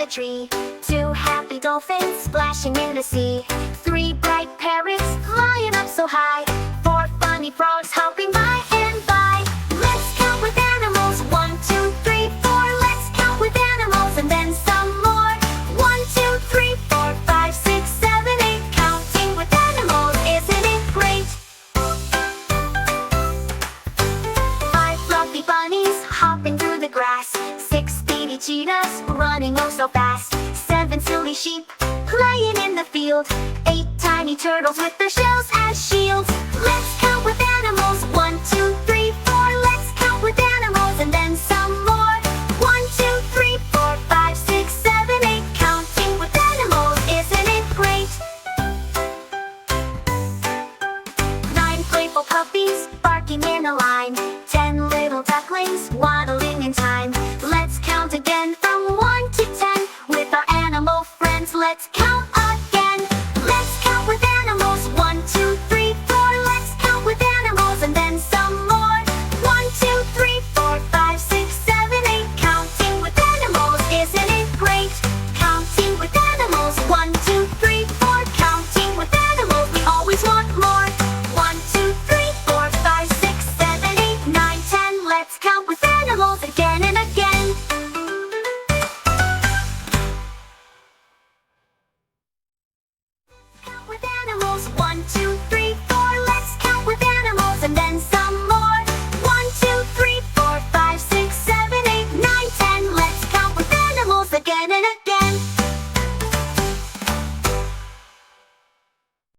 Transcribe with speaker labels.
Speaker 1: tree. 2 happy dolphins splashing in the sea. 3 bright parrots flying up so high. 4 funny frogs hopping by and by. Let's count with animals. 1, 2, 3, 4. Let's count with animals and then some more. 1, 2, 3, 4, 5, 6, 7, 8. Counting with animals, isn't it great? 5 fluffy bunnies hopping through the grass. 6 speedy cheetahs running oh so fast. 7 silly sheep playing in the field. 8 tiny turtles with their shells as shields. Let's count with animals. 1, 2, 3, 4. Let's count with animals and then some more. 1, 2, 3, 4, 5, 6, 7, 8. Counting with animals, isn't it great? 9 playful puppies barking in a line. 10 little ducklings waddling in time. Let's count again from 1 to 10 with our animal friends. Let's count again. Let's count with animals. 1, 2, 3, 4. Let's count with animals and then some more. 1, 2, 3, 4, 5, 6, 7, 8. Counting with animals, isn't it great? Counting with animals. 1, 2, 3, 4. Counting with animals, we always want more. 1, 2, 3, 4, 5, 6, 7, 8, 9, 10. Let's count with animals again and again. Count with animals. 1, 2, 3.